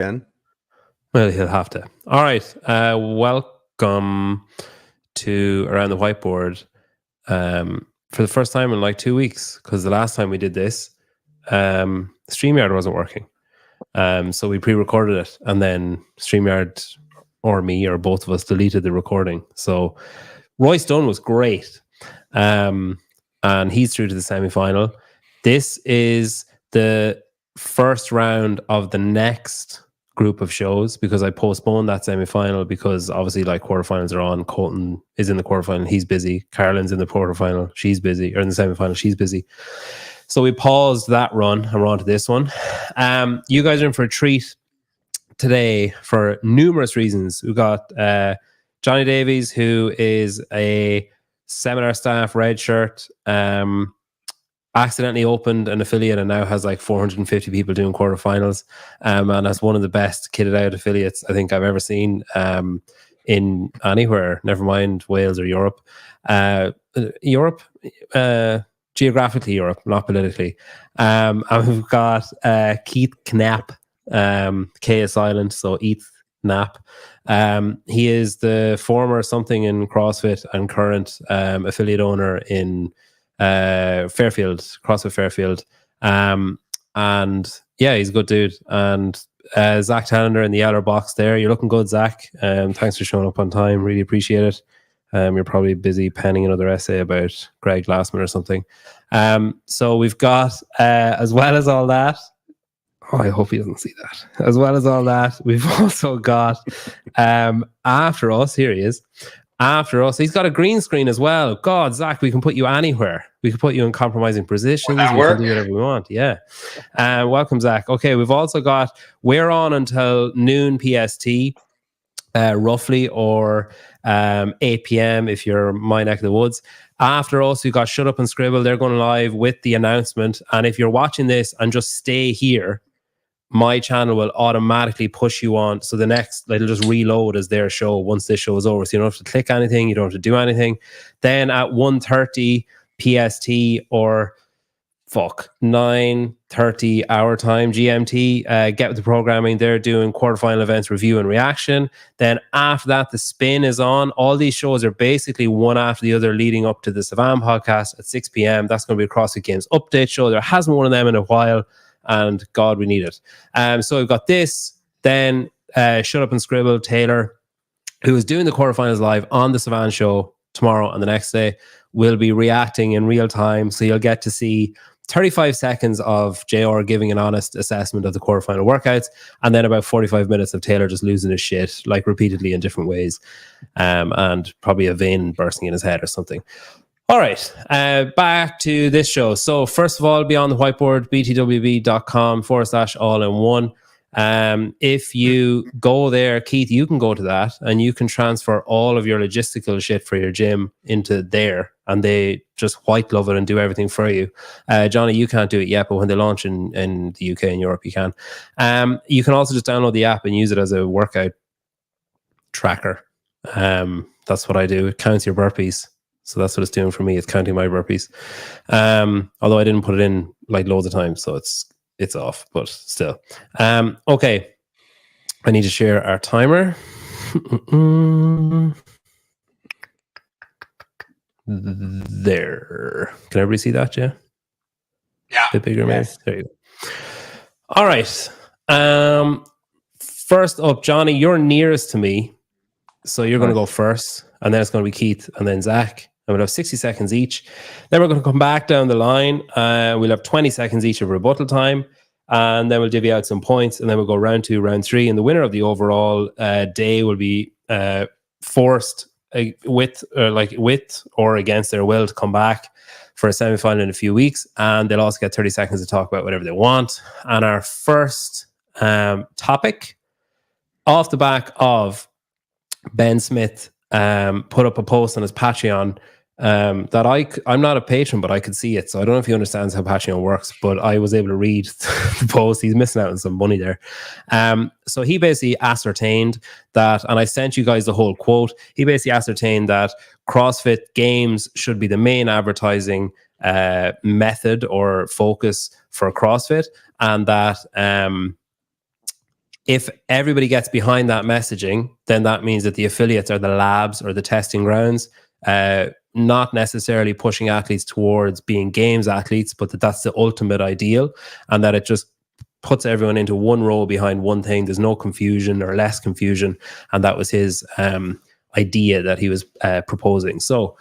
again. Well, he'll have to. All right. Welcome to Around the Whiteboard for the first time in like 2 weeks, because the last time we did this, StreamYard wasn't working. So we pre-recorded it, and then StreamYard or me or both of us deleted the recording. So Royce Dunn was great. And he's through to the semi-final. This is the first round of the next group of shows, because I postponed that semi-final because obviously like quarterfinals are on. Colton is in the quarterfinal, he's busy. Carolyn's in the quarterfinal, she's busy, or in the semi-final, she's busy. So we paused that run and we're on to this one. You guys are in for a treat today for numerous reasons. We've got Johnny Davies, who is a seminar staff, red shirt, accidentally opened an affiliate and now has like 450 people doing quarterfinals, and that's one of the best kitted out affiliates I think I've ever seen in anywhere, never mind Wales or Europe. Geographically Europe, not politically. And we've got Keith Knapp, K is silent, so Keith Knapp. He is the former something in CrossFit and current affiliate owner in Fairfield, CrossFit Fairfield. And yeah, he's a good dude. And Zach Telander in the outer box there. You're looking good, Zach. Thanks for showing up on time. Really appreciate it. You're probably busy penning another essay about Greg Glassman or something. So we've got, as well as all that, I hope he doesn't see that. As well as all that, we've also got, after us, here he is. After us, he's got a green screen as well. God, Zach, we can put you anywhere. We can put you in compromising positions. We can do whatever we want. Yeah. Welcome, Zach. Okay, we've also got, we're on until noon PST, roughly, or 8 p.m. if you're my neck of the woods. After us, we've got Shut Up and Scribble. They're going live with the announcement. And if you're watching this and just stay here, my channel will automatically push you on. So the next, it'll just reload as their show once this show is over. So you don't have to click anything. You don't have to do anything. Then at 1:30 PST or 9:30 our time GMT, get with the programming. They're doing quarterfinal events review and reaction. Then after that, the spin is on. All these shows are basically one after the other leading up to the Savan podcast at 6 p.m. That's going to be a CrossFit Games update show. There hasn't one of them in a while, and God, we need it. So we've got this, then Shut Up and Scribble, Taylor, who is doing the quarterfinals live on the Savan show tomorrow and the next day, will be reacting in real time. So you'll get to see 35 seconds of JR giving an honest assessment of the quarterfinal workouts, and then about 45 minutes of Taylor just losing his shit, like repeatedly in different ways, and probably a vein bursting in his head or something. All right, back to this show. So first of all, be on the whiteboard, btwb.com/all-in-one. If you go there, Keith, you can go to that and you can transfer all of your logistical shit for your gym into there, and they just white glove it and do everything for you. Johnny, you can't do it yet, but when they launch in the UK and Europe, you can. You can also just download the app and use it as a workout tracker. That's what I do. It counts your burpees. So that's what it's doing for me. It's counting my burpees. Although I didn't put it in like loads of times, so it's off, but still. Okay. I need to share our timer. There. Can everybody see that, yeah? Yeah. A bit bigger, maybe. There you go. All right. First up, Johnny, you're nearest to me. So you're going to go first, and then it's going to be Keith and then Zach. And we'll have 60 seconds each. Then we're going to come back down the line. We'll have 20 seconds each of rebuttal time. And then we'll divvy out some points. And then we'll go round 2, round 3. And the winner of the overall day will be forced with or against their will to come back for a semi-final in a few weeks. And they'll also get 30 seconds to talk about whatever they want. And our first topic, off the back of Ben Smith put up a post on his Patreon that I'm not a patron, but I could see it. So I don't know if he understands how Patreon works, but I was able to read the post. He's missing out on some money there. So he basically ascertained that, and I sent you guys the whole quote. He basically ascertained that CrossFit Games should be the main advertising method or focus for CrossFit, and that If everybody gets behind that messaging, then that means that the affiliates are the labs or the testing grounds, not necessarily pushing athletes towards being games athletes, but that's the ultimate ideal, and that it just puts everyone into one row behind one thing. There's no confusion or less confusion. And that was his idea that he was proposing. So,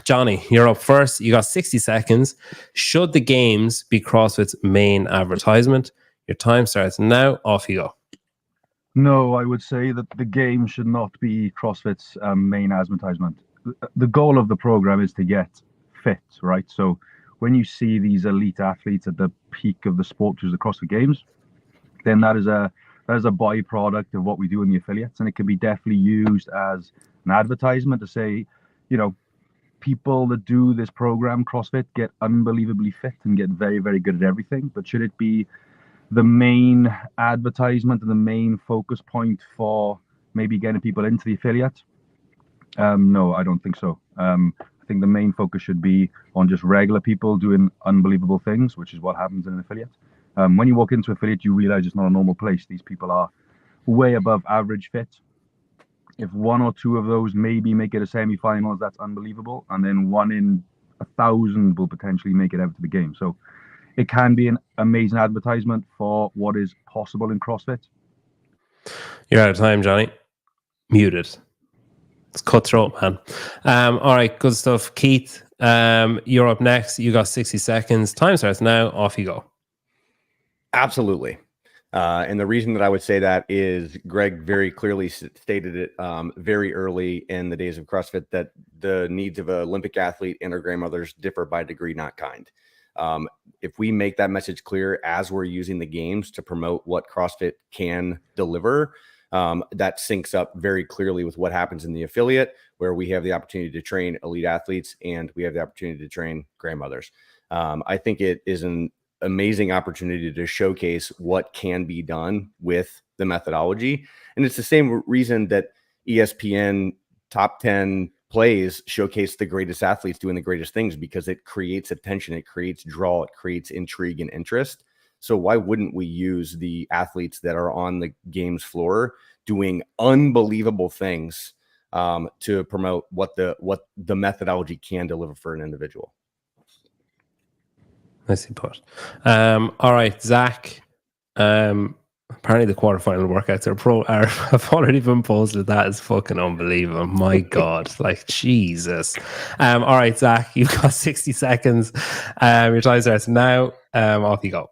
Johnny, you're up first. You got 60 seconds. Should the games be CrossFit's main advertisement? Your time starts now. Off you go. No, I would say that the game should not be CrossFit's main advertisement. The goal of the program is to get fit, right? So when you see these elite athletes at the peak of the sport, which is the CrossFit Games, then that is a byproduct of what we do in the affiliates, and it can be definitely used as an advertisement to say, you know, people that do this program, CrossFit, get unbelievably fit and get very, very good at everything. But should it be the main advertisement and the main focus point for maybe getting people into the affiliate? No, I don't think so. I think the main focus should be on just regular people doing unbelievable things, which is what happens in an affiliate. When you walk into an affiliate, you realize it's not a normal place. These people are way above average fit. If one or two of those maybe make it a semi-finals, that's unbelievable. And then 1 in 1,000 will potentially make it out to the game. So it can be an amazing advertisement for what is possible in CrossFit. You're out of time, Johnny. Muted. It's cutthroat, man. All right, good stuff. Keith, you're up next. You got 60 seconds. Time starts now. Off you go. Absolutely. And the reason that I would say that is Greg very clearly stated it very early in the days of CrossFit that the needs of an Olympic athlete and their grandmothers differ by degree, not kind. If we make that message clear as we're using the games to promote what CrossFit can deliver, that syncs up very clearly with what happens in the affiliate, where we have the opportunity to train elite athletes and we have the opportunity to train grandmothers. I think it is an amazing opportunity to showcase what can be done with the methodology. And it's the same reason that ESPN top 10 plays showcase the greatest athletes doing the greatest things, because it creates attention, it creates draw, it creates intrigue and interest. So why wouldn't we use the athletes that are on the games floor doing unbelievable things to promote what the methodology can deliver for an individual? Nicely put. All right, Zach. Apparently the quarterfinal workouts have already been posted. That is fucking unbelievable. My God, like Jesus. All right, Zach, you've got 60 seconds. Your time starts now. Off you go.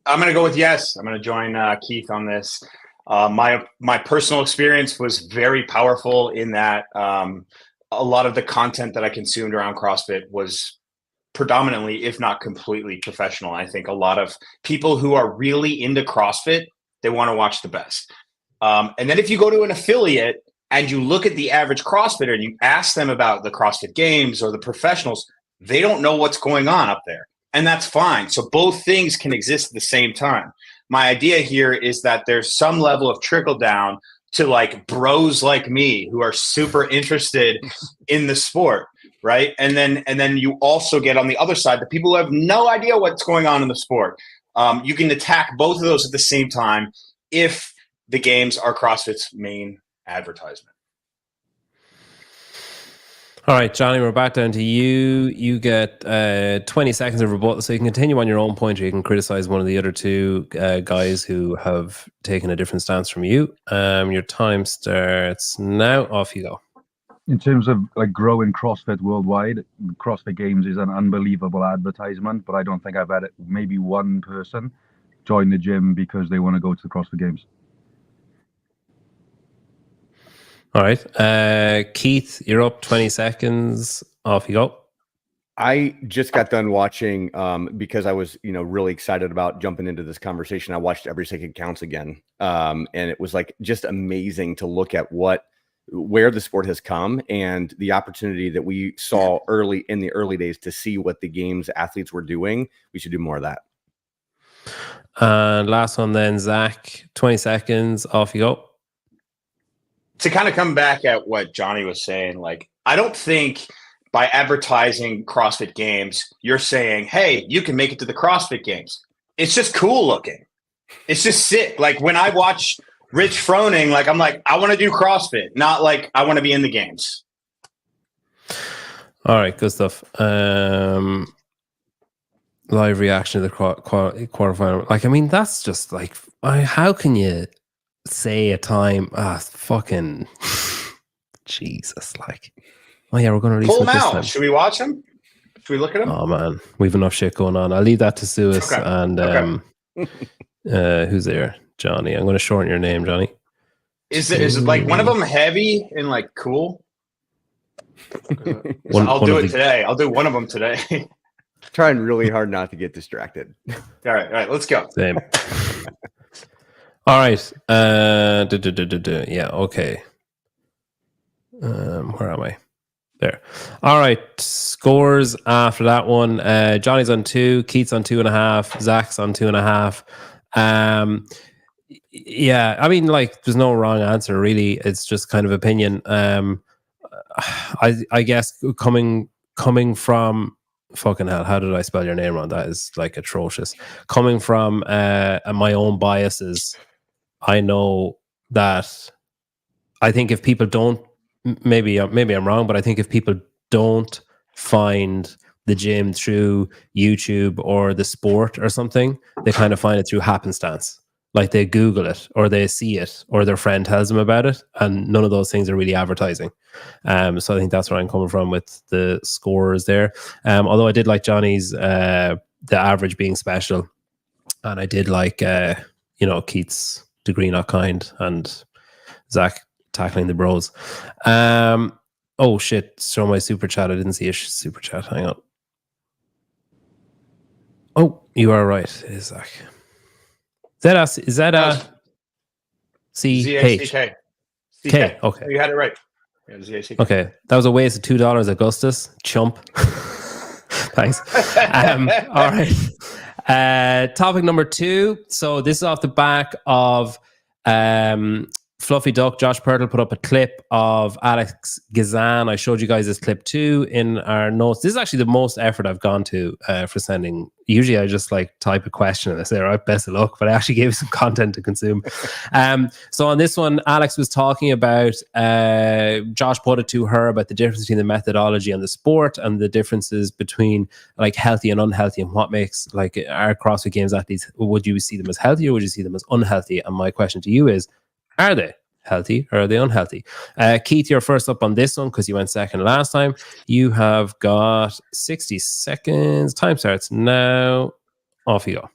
I'm going to go with yes. I'm going to join Keith on this. My personal experience was very powerful in that a lot of the content that I consumed around CrossFit was predominantly, if not completely, professional. I think a lot of people who are really into CrossFit, they want to watch the best. And then if you go to an affiliate and you look at the average CrossFitter and you ask them about the CrossFit Games or the professionals, they don't know what's going on up there. And that's fine. So both things can exist at the same time. My idea here is that there's some level of trickle down to like bros like me who are super interested in the sport. Right. And then you also get on the other side, the people who have no idea what's going on in the sport. You can attack both of those at the same time if the games are CrossFit's main advertisement. All right, Johnny, we're back down to you. You get 20 seconds of rebuttal, so you can continue on your own point, or you can criticize one of the other two guys who have taken a different stance from you. Your time starts now. Off you go. In terms of like growing CrossFit worldwide, CrossFit Games is an unbelievable advertisement, but I don't think I've had maybe one person join the gym because they want to go to the CrossFit Games. All right. Keith, you're up. 20 seconds. Off you go. I just got done watching because I was, really excited about jumping into this conversation. I watched Every Second Counts again. And it was like just amazing to look at where the sport has come and the opportunity that we saw in the early days to see what the games athletes were doing. We should do more of that. And last one then, Zach, 20 seconds. Off you go. To kind of come back at what Johnny was saying, like, I don't think by advertising CrossFit Games, you're saying, hey, you can make it to the CrossFit Games. It's just cool looking. It's just sick. Like when I watch Rich Froning, like I'm like, I want to do CrossFit, not like I want to be in the games. All right, good stuff. Live reaction to the quarterfinal. Like, I mean, that's just like, how can you say a time? Fucking Jesus! Like, oh yeah, we're going to release Pull it them this out. time. Should we watch them? Should we look at them? Oh man, we've enough shit going on. I'll leave that to Suis Okay. and who's there? Johnny. I'm going to shorten your name, Johnny. Is it like one of them heavy and like cool? I'll do it today. I'll do one of them today. Trying really hard not to get distracted. All right, let's go. Same. All right. Yeah, okay. Where am I? There. All right. Scores after that one. Johnny's on 2, Keith's on 2.5, Zach's on 2.5. Yeah, I mean, like, there's no wrong answer, really. It's just kind of opinion. I guess coming from fucking hell, how did I spell your name wrong? That is like atrocious. Coming from my own biases, I know that I think if people don't, maybe I'm wrong, but I think if people don't find the gym through YouTube or the sport or something, they kind of find it through happenstance. Like they Google it or they see it or their friend tells them about it, and none of those things are really advertising. So I think that's where I'm coming from with the scores there. Although I did like Johnny's the average being special, and I did like Keith's degree not kind and Zach tackling the bros. Oh shit! Show my super chat. I didn't see a super chat. Hang on. Oh, you are right, Zach. Is that Z-A-C-K. K. Okay. You had it right. Yeah, Z-A-C-K. Okay. That was a waste of $2, Augustus. Chump. Thanks. All right. Topic number 2. So this is off the back of Fluffy Duck. Josh Pirtle put up a clip of Alex Gazan. I showed you guys this clip too in our notes. This is actually the most effort I've gone to for sending. Usually I just like type a question and I say, all right, best of luck. But I actually gave you some content to consume. So on this one, Alex was talking about, Josh put it to her about the difference between the methodology and the sport and the differences between like healthy and unhealthy and what makes like our CrossFit Games athletes, would you see them as healthy or would you see them as unhealthy? And my question to you is, are they healthy or are they unhealthy? Keith, you're first up on this one because you went second last time. You have got 60 seconds. Time starts now. Off you go.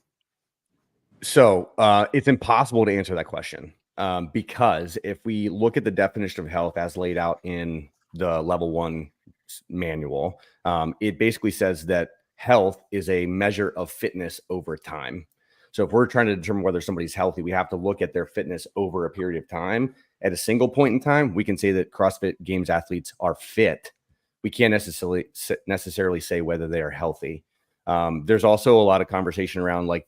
So it's impossible to answer that question because if we look at the definition of health as laid out in the level 1 manual, it basically says that health is a measure of fitness over time. So if we're trying to determine whether somebody's healthy, we have to look at their fitness over a period of time. At a single point in time, we can say that CrossFit Games athletes are fit. We can't necessarily say whether they are healthy. There's also a lot of conversation around like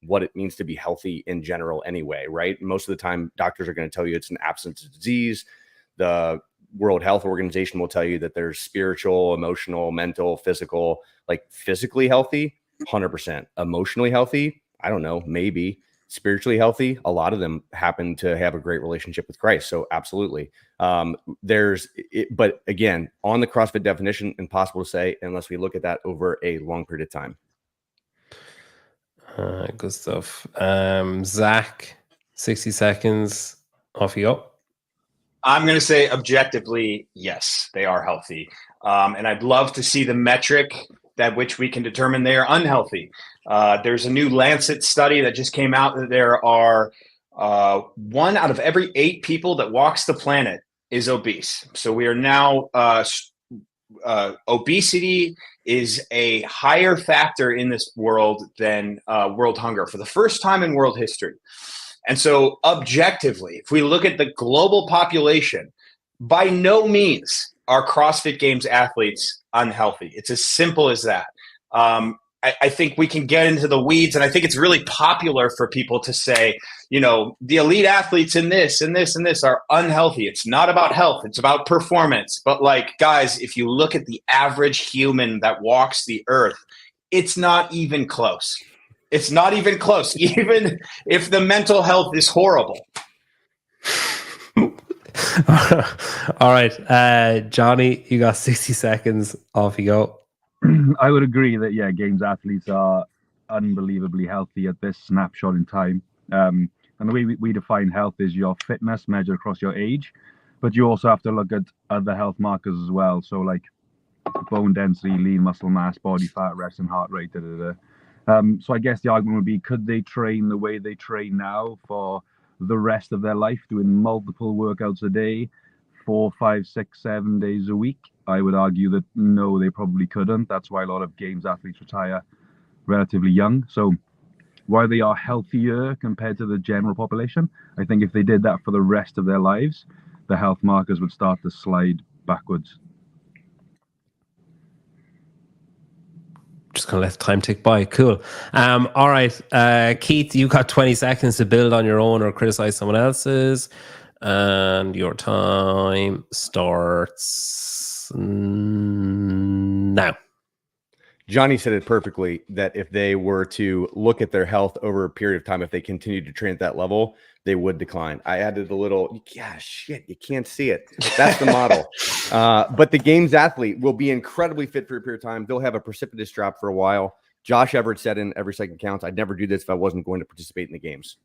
what it means to be healthy in general anyway, right? Most of the time, doctors are going to tell you it's an absence of disease. The World Health Organization will tell you that there's spiritual, emotional, mental, physical, like physically healthy, 100%. Emotionally healthy, I don't know, maybe. Spiritually healthy, a lot of them happen to have a great relationship with Christ. So absolutely. But again, on the CrossFit definition, impossible to say unless we look at that over a long period of time. Good stuff. Zach, 60 seconds. Off you go. I'm going to say objectively, yes, they are healthy. And I'd love to see the metric that which we can determine they are unhealthy. There's a new Lancet study that just came out that there are 1 out of every 8 people that walks the planet is obese. So we are now obesity is a higher factor in this world than world hunger for the first time in world history. And so objectively, if we look at the global population, by no means are CrossFit Games athletes unhealthy. It's as simple as that. I think we can get into the weeds, and I think it's really popular for people to say, the elite athletes in this and this and this are unhealthy. It's not about health. It's about performance. But like, guys, if you look at the average human that walks the earth, it's not even close. It's not even close, even if the mental health is horrible. All right, Johnny, you got 60 seconds. Off you go. I would agree that, yeah, games athletes are unbelievably healthy at this snapshot in time. And the way we define health is your fitness measured across your age, but you also have to look at other health markers as well. So like bone density, lean muscle mass, body fat, resting heart rate, So I guess the argument would be, could they train the way they train now for the rest of their life, doing multiple workouts a day, 4, 5, 6, 7 days a week? I would argue that no, they probably couldn't. That's why a lot of games athletes retire relatively young. So while they are healthier compared to the general population, I think if they did that for the rest of their lives, the health markers would start to slide backwards. Just gonna let time tick by. Cool. All right, Keith, you got 20 seconds to build on your own or criticize someone else's, and your time starts now. Johnny said it perfectly, that if they were to look at their health over a period of time, if they continued to train at that level, they would decline. I added a little, yeah, shit, you can't see it. That's the model. But the games athlete will be incredibly fit for a period of time. They'll have a precipitous drop for a while. Josh Everett said in Every Second Counts, I'd never do this if I wasn't going to participate in the games.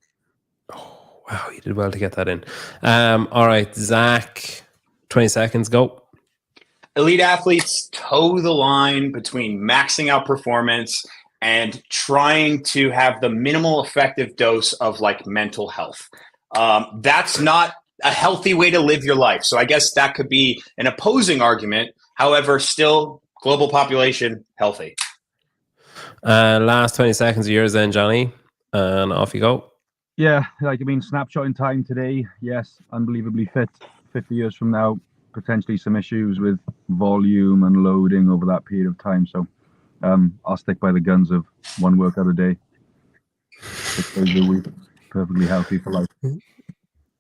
Oh, wow, you did well to get that in. All right, Zach, 20 seconds, go. Elite athletes toe the line between maxing out performance and trying to have the minimal effective dose of like mental health. That's not a healthy way to live your life. So I guess that could be an opposing argument. However, still global population healthy. Last 20 seconds of yours then, Johnny, and off you go. Yeah, like, I mean, snapshot in time today, yes, unbelievably fit. 50 years from now, potentially some issues with volume and loading over that period of time. So I'll stick by the guns of one workout a day. 6 days a week, perfectly healthy for life.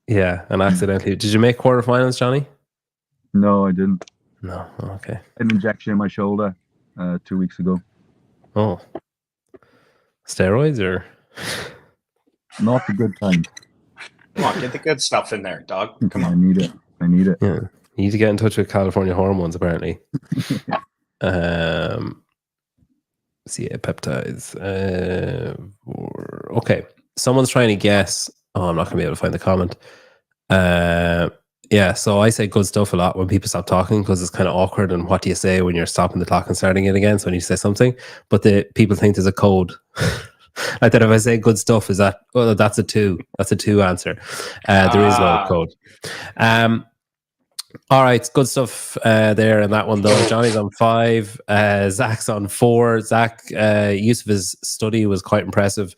Yeah, and accidentally. Did you make quarterfinals, Johnny? No, I didn't. No, okay. An injection in my shoulder 2 weeks ago. Oh. Steroids or? Not the good kind. Come on, get the good stuff in there, dog. Come on. I need it. Yeah. You need to get in touch with California hormones, apparently. Peptides. Okay. Someone's trying to guess. Oh, I'm not going to be able to find the comment. Yeah, so I say good stuff a lot when people stop talking because it's kind of awkward. And what do you say when you're stopping the clock and starting it again? So when you say something, but the people think there's a code. Like that if I say good stuff, is that, oh, that's a 2. That's a 2 answer. There is no code. All right, good stuff there in that one though. Johnny's on 5, Zach's on 4. Zach, use of his study was quite impressive.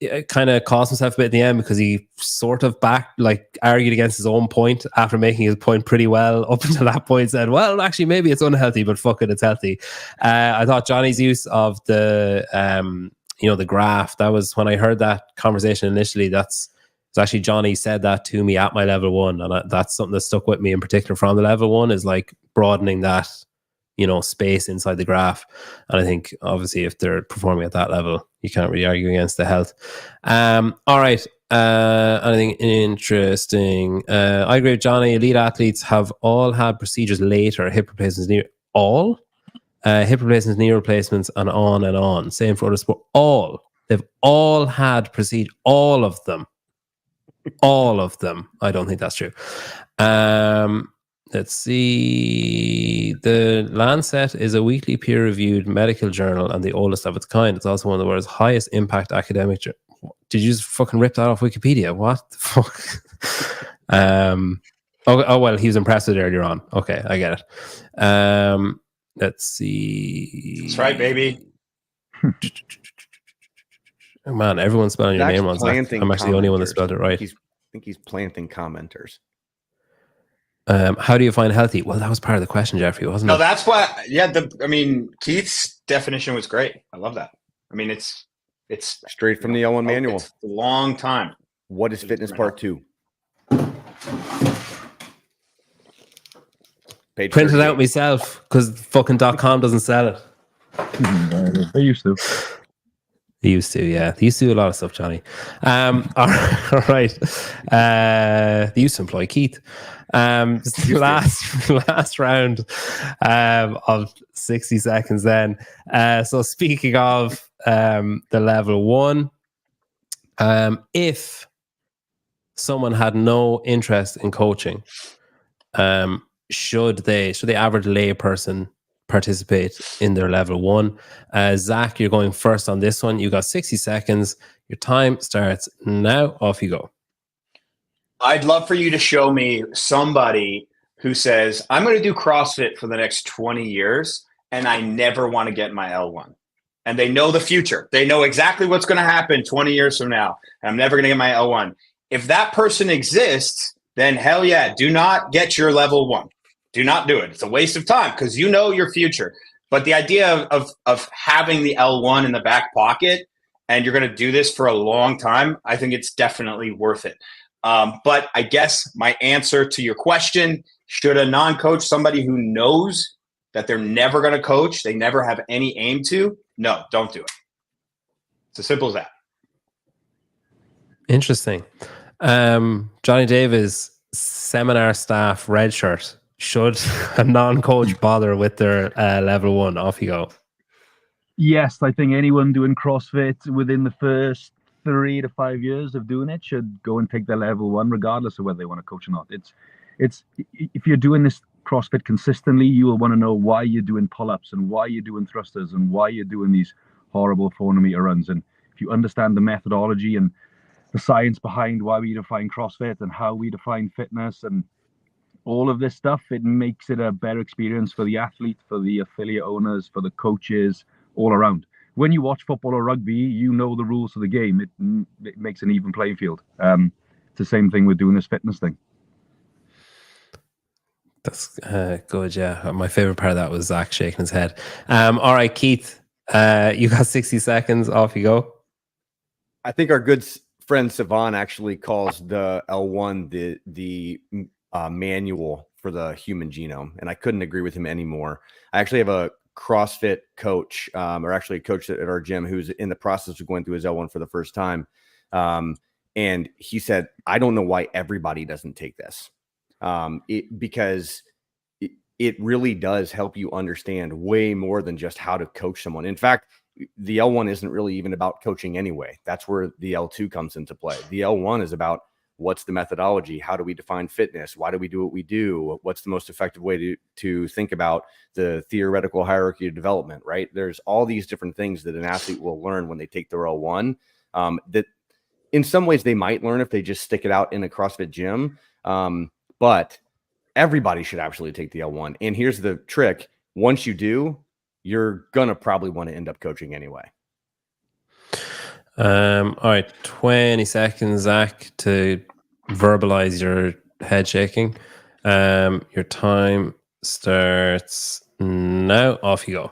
It kind of cost himself a bit at the end because he sort of argued against his own point after making his point pretty well up until that point. Said, well, actually, maybe it's unhealthy, but fuck it, it's healthy. I thought Johnny's use of the the graph, that was when I heard that conversation initially. It's actually Johnny said that to me at my level 1, and that's something that stuck with me in particular from the level 1 is like broadening that space inside the graph. And I think obviously if they're performing at that level, you can't really argue against the health. All right, anything interesting? I agree with Johnny. Elite athletes have all had procedures later, hip replacements, hip replacements, knee replacements, and on. Same for other sport. They've all had procedure, all of them. I don't think that's true. Let's see. The Lancet is a weekly peer-reviewed medical journal and the oldest of its kind. It's also one of the world's highest impact academic. Did you just fucking rip that off Wikipedia? What the fuck? Oh well, he was impressed with it earlier on. Okay, I get it. Let's see. That's right, baby. Oh, man, everyone's spelling your name wrong. I'm actually the only one that spelled it right. I think he's planting commenters. How do you find healthy? Well, that was part of the question, Jeffrey, wasn't it? No, that's why. Yeah, Keith's definition was great. I love that. I mean, it's straight from the L1 manual. It's a long time. What is fitness part 2? Page Print it 38. out myself because fucking .com doesn't sell it. They used to. They used to, yeah. They used to do a lot of stuff, Johnny. All right. They used to employ Keith. Last round of 60 seconds then. So speaking of the level 1, if someone had no interest in coaching, should the average lay person participate in their level 1? Zach, you're going first on this one. You got 60 seconds. Your time starts now. Off you go. I'd love for you to show me somebody who says, I'm going to do CrossFit for the next 20 years and I never want to get my L1. And they know the future. They know exactly what's going to happen 20 years from now. And I'm never going to get my L1. If that person exists, then hell yeah, do not get your level 1. Do not do it. It's a waste of time because you know your future. But the idea of having the L1 in the back pocket and you're going to do this for a long time, I think it's definitely worth it. But I guess my answer to your question, should a non-coach, somebody who knows that they're never going to coach, they never have any aim to, no, don't do it. It's as simple as that. Interesting. Johnny Davies, seminar staff, red shirt. Should a non-coach bother with their level 1? Off you go. Yes, I think anyone doing CrossFit within the first 3 to 5 years of doing it should go and take their level 1, regardless of whether they want to coach or not. It's if you're doing this CrossFit consistently, you will want to know why you're doing pull-ups and why you're doing thrusters and why you're doing these horrible 400-meter runs. And if you understand the methodology and the science behind why we define CrossFit and how we define fitness and all of this stuff, it makes it a better experience for the athlete, for the affiliate owners, for the coaches, all around. When you watch football or rugby, you know the rules of the game. It makes an even playing field. It's the same thing with doing this fitness thing. That's good, yeah. My favorite part of that was Zach shaking his head. All right, Keith, you got 60 seconds. Off you go. I think our good friend Sivan actually calls the L1 the manual for the human genome, and I couldn't agree with him anymore. I actually have a CrossFit coach, or actually a coach at our gym who's in the process of going through his L1 for the first time. And he said, I don't know why everybody doesn't take this. Because it really does help you understand way more than just how to coach someone. In fact, the L1 isn't really even about coaching anyway. That's where the L2 comes into play. The L1 is about what's the methodology? How do we define fitness? Why do we do what we do? What's the most effective way to think about the theoretical hierarchy of development, right? There's all these different things that an athlete will learn when they take their L1 that in some ways they might learn if they just stick it out in a CrossFit gym. But everybody should actually take the L1. And here's the trick. Once you do, you're going to probably want to end up coaching anyway. All right, 20 seconds, Zach, to verbalize your head shaking. Your time starts now. Off you go.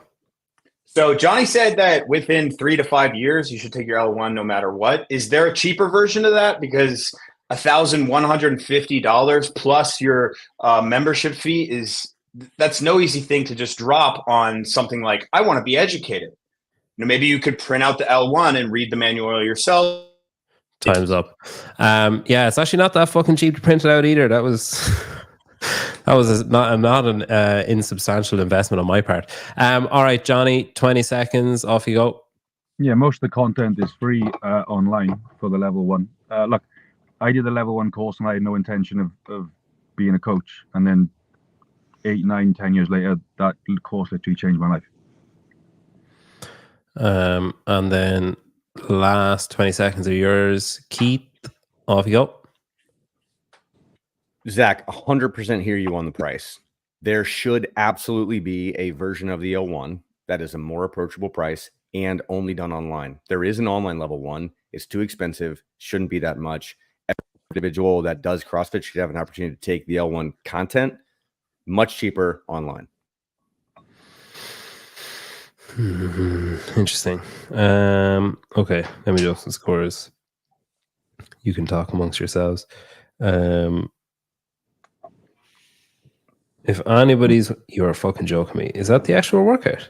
So Johnny said that within 3 to 5 years, you should take your L1 no matter what. Is there a cheaper version of that? Because $1,150 plus your membership fee that's no easy thing to just drop on something like, I want to be educated. Maybe you could print out the L1 and read the manual yourself. Time's up. Yeah, it's actually not that fucking cheap to print it out either. That was not an insubstantial investment on my part. All right, Johnny, 20 seconds. Off you go. Yeah, most of the content is free online for the level 1. Look, I did the level 1 course and I had no intention of being a coach. And then 8, 9, 10 years later, that course literally changed my life. And then last 20 seconds are yours. Keith, off you go. Zach, 100% hear you on the price. There should absolutely be a version of the L1 that is a more approachable price and only done online. There is an online level 1. It's too expensive. Shouldn't be that much. Every individual that does CrossFit should have an opportunity to take the L1 content much cheaper online. Interesting. Okay, let me just some scores. You can talk amongst yourselves. If anybody's, you're fucking joking me. Is that the actual workout?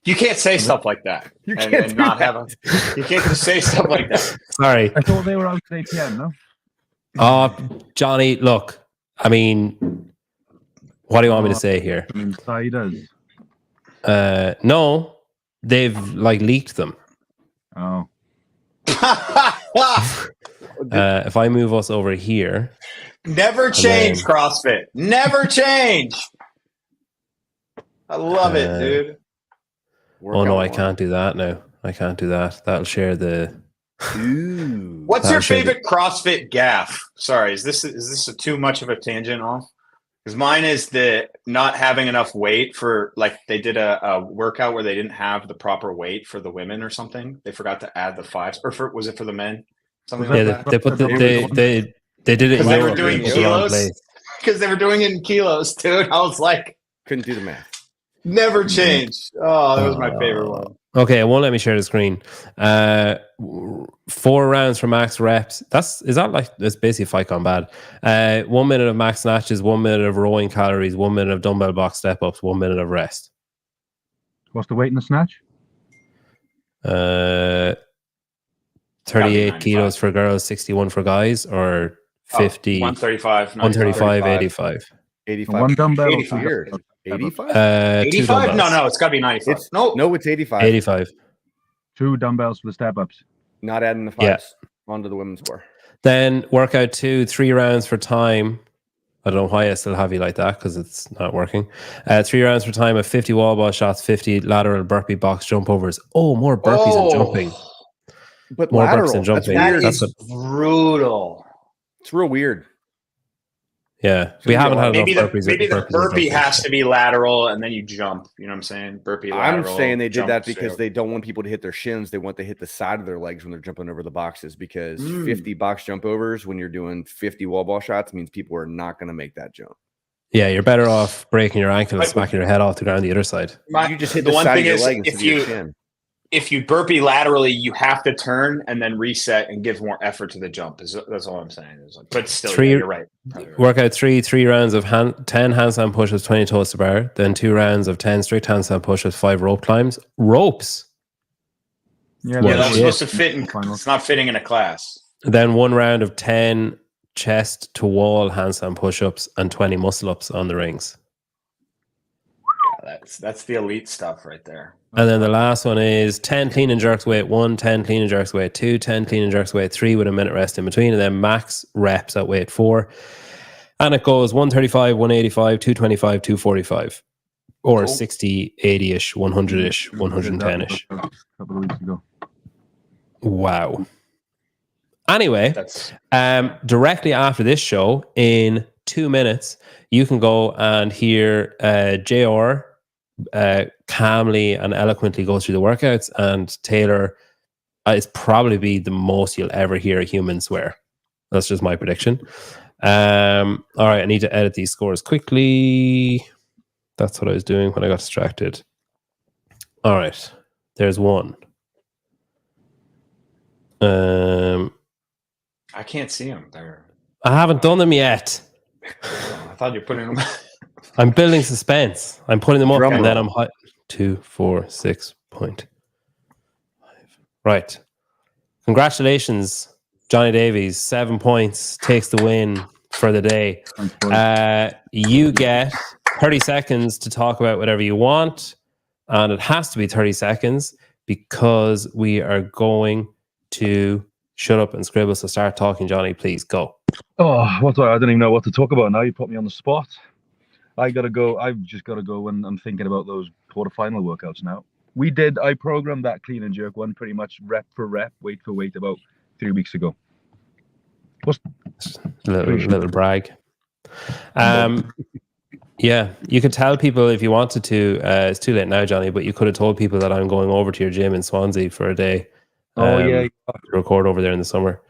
You can't say stuff like that. You and, can't and do not that. have You can't just say stuff like that. Sorry. I thought they were out at 8 p.m. No. Johnny, look. I mean, what do you want me to say here? Insiders. No, they've like leaked them. Oh. If I move us over here, Never change, CrossFit. Never change. I love it, dude. oh no, I can't do that now. I can't do that. That'll share the. Ooh. What's your favorite CrossFit gaff? Sorry, is this too much of a tangent off? Because mine is the not having enough weight for, like, they did a workout where they didn't have the proper weight for the women or something. They forgot to add the fives, or was it for the men? Something like that. They put they did it in Because they Europe, were doing it was the wrong kilos. place. Because they were doing it in kilos, dude. I was like, Couldn't do the math. never change. Oh, that was my favorite one. Okay, it won't let me share the screen. 4 rounds for max reps. That's basically fight gone bad. 1 minute of max snatches, 1 minute of rowing calories, 1 minute of dumbbell box step ups, 1 minute of rest. What's the weight in the snatch? 38 kilos for girls, 61 for guys, or 50. 135. 135, 85. 85. One dumbbell. 85. 85? 85? No, it's got to be 95. No, it's 85. 85. 2 dumbbells for the step ups. Not adding the fives onto the women's bar. Then workout 2, 3 rounds for time. I don't know why I still have you like that because it's not working. 3 rounds for time of 50 wall ball shots, 50 lateral burpee box jump overs. Oh, more burpees and jumping. But More lateral, burpees and jumping. That's brutal. it's real weird. Yeah, we haven't had enough Maybe burpees. the burpee has to be lateral and then you jump. You know what I'm saying? Burpee lateral. I'm saying they did jump, that because so. they don't want people to hit their shins. They want to hit the side of their legs when they're jumping over the boxes because 50 box jump overs when you're doing 50 wall ball shots means people are not going to make that jump. Yeah, you're better off breaking your ankle and smacking your head off the ground the other side. You just hit the side of your leg instead of your chin. If you burpee laterally, you have to turn and then reset and give more effort to the jump. That's all I'm saying. But still, you're right. Workout 3 rounds of 10 handstand pushes, 20 toes to bar. Then 2 rounds of 10 strict handstand pushes, 5 rope climbs. Ropes. Yeah, that's supposed to fit in. It's not fitting in a class. Then 1 round of 10 chest to wall handstand push-ups and 20 muscle-ups on the rings. Yeah, that's the elite stuff right there. And then the last one is 10 clean and jerks weight 1, 10 clean and jerks weight 2, 10 clean and jerks weight 3 with a minute rest in between, and then max reps at weight 4. And it goes 135, 185, 225, 245, or 60, 80-ish, 100-ish, 110-ish. A couple of weeks ago. Wow. Anyway, directly after this show, in 2 minutes, you can go and hear JR calmly and eloquently go through the workouts, and Taylor is probably be the most you'll ever hear a human swear. That's just my prediction. All right, I need to edit these scores quickly. That's what I was doing when I got distracted. All right, there's one. I can't see them there. I haven't done them yet. I thought you were putting them. I'm building suspense. I'm putting them up, Drum and roll. then I'm 2, 4, 6.5. Right. Congratulations, Johnny Davies. 7 points, takes the win for the day. You get 30 seconds to talk about whatever you want, and it has to be 30 seconds because we are going to shut up and scribble. So start talking, Johnny. Please go. Oh, I don't even know what to talk about now. You put me on the spot. I've just got to go when I'm thinking about those quarterfinal workouts now. I programmed that clean and jerk one pretty much rep for rep, weight for weight about 3 weeks ago. Little brag. Yeah, you could tell people if you wanted to. It's too late now, Johnny, but you could have told people that I'm going over to your gym in Swansea for a day. To record over there in the summer.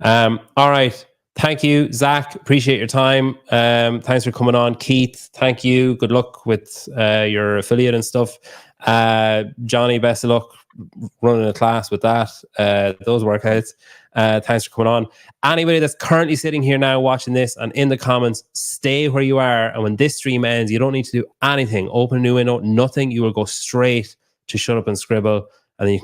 All right. Thank you, Zach. Appreciate your time. Thanks for coming on. Keith, thank you. Good luck with your affiliate and stuff. Johnny, best of luck running a class with that, those workouts. Thanks for coming on. Anybody that's currently sitting here now watching this and in the comments, stay where you are. And when this stream ends, you don't need to do anything. Open a new window, nothing. You will go straight to shut up and scribble, and then you